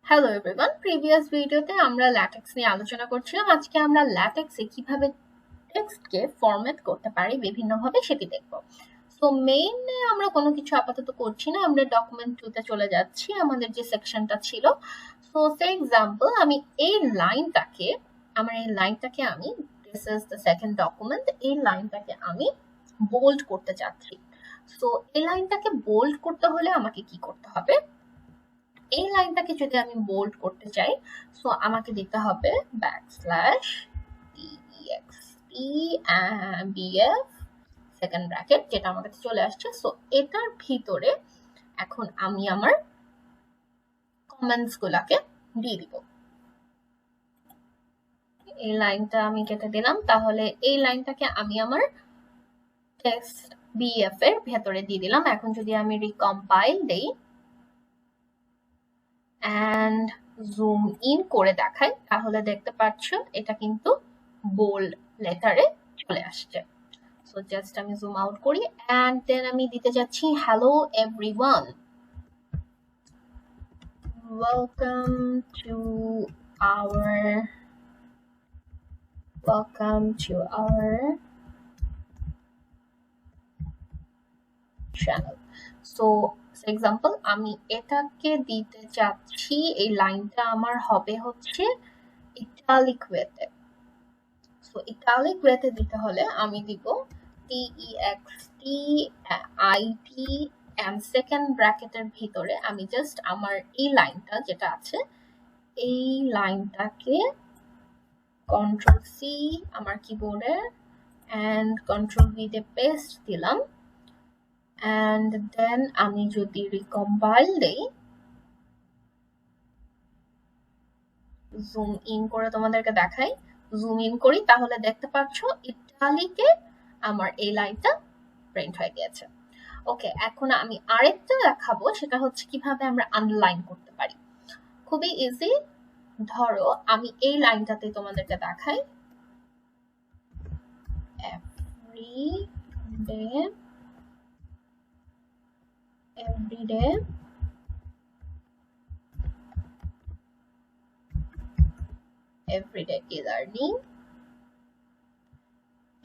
Hello everyone, previous ভিডিওতে আমরা latex নিয়ে আলোচনা করছিলাম। আজকে আমরা ল্যাটেক্সে কিভাবে টেক্সটকে ফরম্যাট করতে পারি বিভিন্নভাবে সেটি দেখব। সো মেইনে আমরা কোনো কিছু আপাতত করছি না, আমরা ডকুমেন্ট 2 তে চলে যাচ্ছি, আমাদের যে সেকশনটা ছিল। সো ফর এক্সাম্পল আমি এই লাইনটাকে আমি this is the second document, এই লাইনটাকে আমি বোল্ড করতে চাচ্ছি। সো এই লাইনটাকে বোল্ড করতে হলে আমাকে কি করতে হবে? এই লাইনটাকে যদি আমি বোল্ড করতে চাই, সো আমাকে দিতে হবে ব্যাকস্ল্যাশ bf সেকেন্ড ব্র্যাকেট, যেটা আমার কাছে চলে আসছে। সো এটার ভিতরে এখন আমি আমার কমেন্টস গুলাকে দিয়ে দিব। এই লাইনটা আমি কেটে দিলাম, তাহলে এই লাইনটাকে আমি আমার টেক্সট bf এর ভেতরে দিয়ে দিলাম। এখন যদি আমি রিকম্পাইল দেই and zoom in করে দেখাই, তাহলে দেখতে পাচ্ছ এটা কিন্তু বোল্ড লেটারে চলে আসছে। সো জাস্ট আমি জুম আউট করি and then আমি দিতে যাচ্ছি hello everyone, welcome to our channel. So example আমি এটাকে দিতে চাচ্ছি, এই লাইনটা আমার হবে হচ্ছে ইটালিক ওয়েতে। সো ইটালিক ওয়েতে দিতে হলে আমি দিব text and সেকেন্ড ব্র্যাকেটের ভিতরে আমি জাস্ট আমার এই লাইনটা যেটা আছে এই লাইনটাকে কন্ট্রোল সি আমার কিবোর্ডে and কন্ট্রোল ভি তে পেস্ট দিলাম। and then আমি যদি রিকম্পাইল দেই, জুম ইন করে তোমাদেরকে দেখাই, জুম ইন করি, তাহলে দেখতে পাচ্ছ ইটালিকে আমার এই লাইনটা প্রিন্ট হয়ে গেছে। ওকে, এখন আমি আরেকটা দেখাবো, সেটা হচ্ছে কিভাবে আমরা আন্ডারলাইন করতে পারি। খুবই ইজি। ধরো আমি এই লাইনটাতে তোমাদেরকে দেখাই,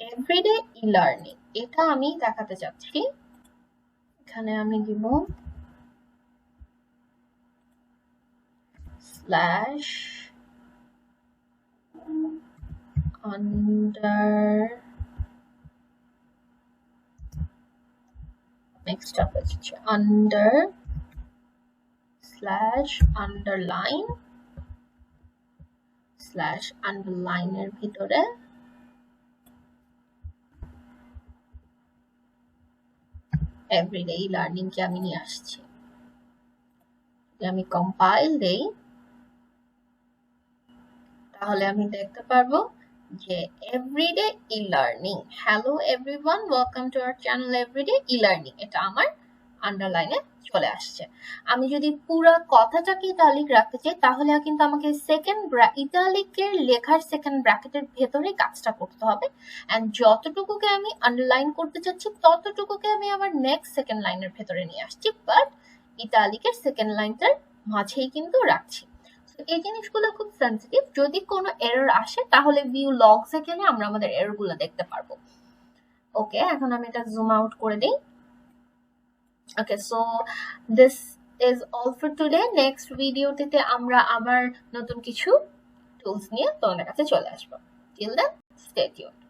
everyday e-learning এটা আমি দেখাতে চাচ্ছি। এখানে আমি দিব স্ল্যাশ underline এর ভিতরে এভরিডে লার্নিং কে আমি নিয়ে আসছি। আমি কম্পাইল দেই, তাহলে আমি দেখতে পারবো যে everyday e-learning, hello everyone, welcome to our channel everyday e-learning, এটা আমার আন্ডারলাইনে চলে আসছে। আমি যদি পুরো কথাটাকে ইটালিক রাখতে চাই, তাহলে কিন্তু আমাকে ইটালিকের লেখার সেকেন্ড ব্র্যাকেটের ভেতরে কাজটা করতে হবে। এন্ড যতটুকুকে আমি আন্ডারলাইন করতে চাচ্ছি ততটুকুকে আমি আমার নেক্সট সেকেন্ড লাইনের ভেতরে নিয়ে আসছি, বাট ইটালিকের সেকেন্ড লাইনটার মাঝেই কিন্তু রাখছি। এই জিনিসগুলো খুব সেন্সিটিভ। যদি কোনো এরর আসে তাহলে ভিউ লগসে গেলে আমরা আমাদের এররগুলো দেখতে পারবো। ওকে, এখন আমি এটা জুম আউট করে দিই। Okay, so this is all for today. Next ভিডিওটিতে আমরা আবার নতুন কিছু টুলস নিয়ে তোমাদের কাছে চলে আসবো। Till then stay tuned.